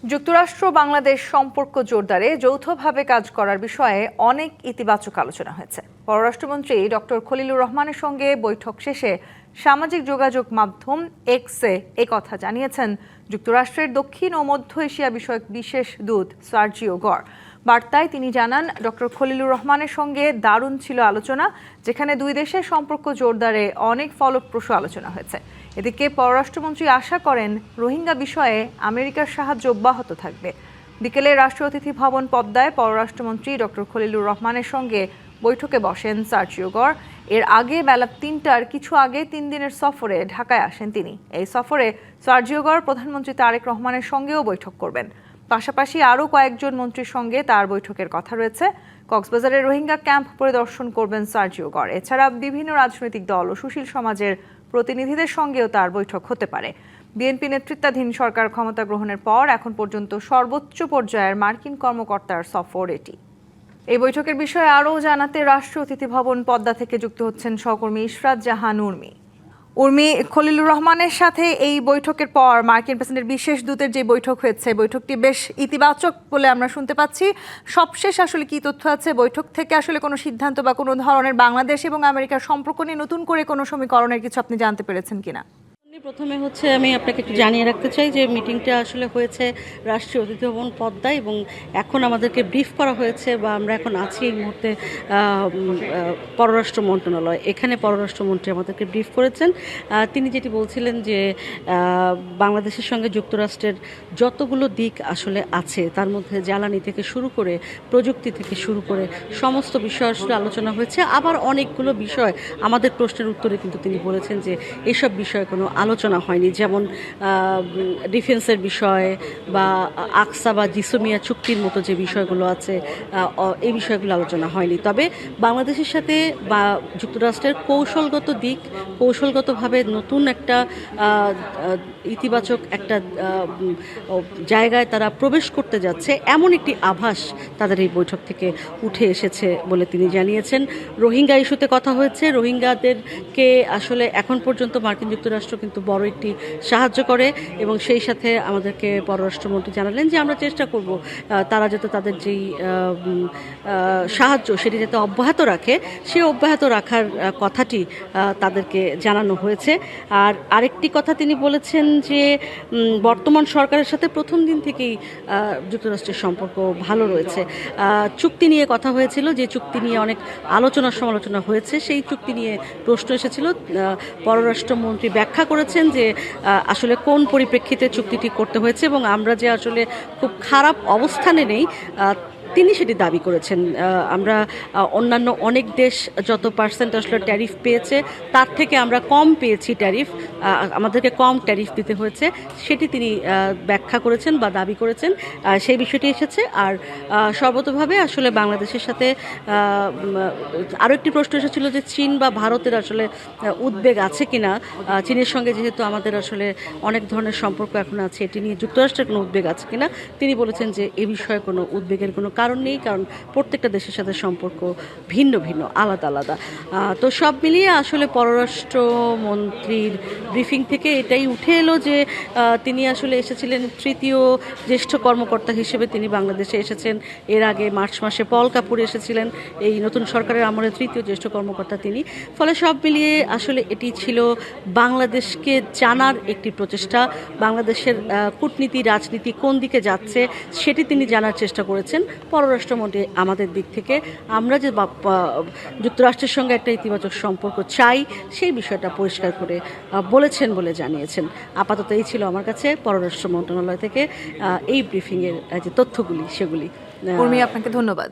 যুক্তরাষ্ট্র বাংলাদেশ সম্পর্ক জোরদারে যৌথভাবে কাজ করার বিষয়ে অনেক ইতিবাচক আলোচনা হয়েছে। পররাষ্ট্রমন্ত্রী ডক্টর খলিলুর রহমানের সঙ্গে বৈঠক শেষে সামাজিক যোগাযোগ মাধ্যম এক্সে একথা জানিয়েছেন যুক্তরাষ্ট্রের দক্ষিণ ও মধ্য এশিয়া বিষয়ক বিশেষ দূত সার্জিও গর। বার্তায় তিনি জানান, ডক্টর খলিলুর রহমানের সঙ্গে দারুণ ছিল আলোচনা, যেখানে দুই দেশের সম্পর্ক জোরদারে অনেক ফলপ্রসূ আলোচনা হয়েছে। এদিকে পররাষ্ট্রমন্ত্রী আশা করেন রোহিঙ্গা বিষয়ে আমেরিকার সাহায্য অব্যাহত থাকবে। বিকেলে রাষ্ট্রীয় অতিথি ভবন পদ্মায় পররাষ্ট্রমন্ত্রী ডক্টর খলিলুর রহমানের সঙ্গে বৈঠকে বসেন সার্জিও গর। এর আগে বেলা ৩টার কিছু আগে ৩ দিনের সফরে ঢাকায় আসেন তিনি। এই সফরে সার্জিও গর প্রধানমন্ত্রী তারেক রহমানের সঙ্গেও বৈঠক করবেন। পাশাপাশি আরও কয়েকজন মন্ত্রীর সঙ্গে তার বৈঠকের কথা রয়েছে। কক্সবাজারের রোহিঙ্গা ক্যাম্প পরিদর্শন করবেন সার্জিও গর। এছাড়া বিভিন্ন রাজনৈতিক দল ও সুশীল সমাজের প্রতিনিধিদের সঙ্গেও তার বৈঠক হতে পারে। বিএনপি নেতৃত্বাধীন সরকার ক্ষমতা গ্রহণের পর এখন পর্যন্ত সর্বোচ্চ পর্যায়ের মার্কিন কর্মকর্তার সফর এটি। এই বৈঠকের বিষয়ে আরও জানাতে রাষ্ট্রীয় অতিথি ভবন পদ্মা থেকে যুক্ত হচ্ছেন সহকর্মী ইশরাত জাহান উর্মি। উর্মি, খলিলুর রহমানের সাথে এই বৈঠকের পর মার্কিন প্রেসিডেন্টের বিশেষ দূতের যে বৈঠক হয়েছে, বৈঠকটি বেশ ইতিবাচক বলে আমরা শুনতে পাচ্ছি। সবশেষ আসলে কি তথ্য আছে? বৈঠক থেকে আসলে কোনো সিদ্ধান্ত বা কোনো ধরনের বাংলাদেশ এবং আমেরিকার সম্পর্ক নিয়ে নতুন করে কোনো সমীকরণের কিছু আপনি জানতে পেরেছেন কিনা? প্রথমে আমি আপনাকে একটু জানিয়ে রাখতে চাই যে মিটিংটা আসলে হয়েছে রাষ্ট্রীয় অতিথি ভবন পদ্মায়, এবং এখন আমাদেরকে ব্রিফ করা হয়েছে বা আমরা এখন আছি এই মুহূর্তে পররাষ্ট্র মন্ত্রণালয়। এখানে পররাষ্ট্রমন্ত্রী আমাদেরকে ব্রিফ করেছেন। তিনি যেটি বলছিলেন যে বাংলাদেশের সঙ্গে যুক্তরাষ্ট্রের যতগুলো দিক আসলে আছে, তার মধ্যে জ্বালানি থেকে শুরু করে প্রযুক্তি থেকে শুরু করে সমস্ত বিষয় আসলে আলোচনা হয়েছে। আবার অনেকগুলো বিষয় আমাদের প্রশ্নের উত্তরে কিন্তু তিনি বলেছেন যে এসব বিষয়ে কোনো আলোচনা হয়নি, যেমন ডিফেন্সের বিষয় বা আকসা বা জিসোমিয়া চুক্তির মতো যে বিষয়গুলো আছে, এই বিষয়গুলো আলোচনা হয়নি। তবে বাংলাদেশের সাথে বা যুক্তরাষ্ট্রের কৌশলগত দিক, কৌশলগতভাবে নতুন একটা ইতিবাচক একটা জায়গায় তারা প্রবেশ করতে যাচ্ছে, এমন একটি আভাস তাদের এই বৈঠক থেকে উঠে এসেছে বলে তিনি জানিয়েছেন। রোহিঙ্গা ইস্যুতে কথা হয়েছে। রোহিঙ্গাদেরকে আসলে এখন পর্যন্ত মার্কিন যুক্তরাষ্ট্র কিন্তু বড় একটি সাহায্য করে, এবং সেই সাথে আমাদেরকে পররাষ্ট্রমন্ত্রী জানালেন যে আমরা চেষ্টা করব তারা যাতে তাদের যেই সাহায্য সেটি যাতে অব্যাহত রাখে, সেই অব্যাহত রাখার কথাটি তাদেরকে জানানো হয়েছে। আর আরেকটি কথা তিনি বলেছেন যে বর্তমান সরকারের সাথে প্রথম দিন থেকেই যুক্তরাষ্ট্রের সম্পর্ক ভালো রয়েছে। চুক্তি নিয়ে কথা হয়েছিল, যে চুক্তি নিয়ে অনেক আলোচনা সমালোচনা হয়েছে, সেই চুক্তি নিয়ে প্রশ্ন এসেছিল। পররাষ্ট্রমন্ত্রী ব্যাখ্যা করেছেন যে আসলে কোন পরিপ্রেক্ষিতে চুক্তিটি করতে হয়েছে, এবং আমরা যে আসলে খুব খারাপ অবস্থানে নেই তিনি সেটি দাবি করেছেন। আমরা অন্যান্য অনেক দেশ যত পার্সেন্ট আসলে ট্যারিফ পেয়েছে তার থেকে আমরা কম পেয়েছি ট্যারিফ, আমাদেরকে কম ট্যারিফ দিতে হয়েছে, সেটি তিনি ব্যাখ্যা করেছেন বা দাবি করেছেন। সেই বিষয়টি এসেছে। আর সর্বতভাবে আসলে বাংলাদেশের সাথে আরও একটি প্রশ্ন এসেছিল যে চীন বা ভারতের আসলে উদ্বেগ আছে কিনা। চীনের সঙ্গে যেহেতু আমাদের আসলে অনেক ধরনের সম্পর্ক এখন আছে, এটি নিয়ে যুক্তরাষ্ট্রের কোনো উদ্বেগ আছে কিনা। তিনি বলেছেন যে এ বিষয়ে কোনো উদ্বেগের কোনো কারণ নেই, কারণ প্রত্যেকটা দেশের সাথে সম্পর্ক ভিন্ন ভিন্ন, আলাদা আলাদা। তো সব মিলিয়ে আসলে পররাষ্ট্রমন্ত্রীর ব্রিফিং থেকে এটাই উঠে এলো যে তিনি আসলে এসেছিলেন তৃতীয় জ্যেষ্ঠ কর্মকর্তা হিসেবে তিনি বাংলাদেশে এসেছেন। এর আগে মার্চ মাসে পল কাপুর এসেছিলেন, এই নতুন সরকারের আমলে তৃতীয় জ্যেষ্ঠ কর্মকর্তা তিনি। ফলে সব মিলিয়ে আসলে এটি ছিল বাংলাদেশকে জানার একটি প্রচেষ্টা। বাংলাদেশের কূটনীতি রাজনীতি কোন দিকে যাচ্ছে সেটি তিনি জানার চেষ্টা করেছেন। পররাষ্ট্রমন্ত্রী আমাদের দিক থেকে আমরা যে যুক্তরাষ্ট্রের সঙ্গে একটা ইতিবাচক সম্পর্ক চাই, সেই বিষয়টা পরিষ্কার করে বলেছেন বলে জানিয়েছেন। আপাতত এই ছিল আমার কাছে পররাষ্ট্র মন্ত্রণালয় থেকে এই ব্রিফিংয়ের যে তথ্যগুলি সেগুলি। উর্মি, আপনাকে ধন্যবাদ।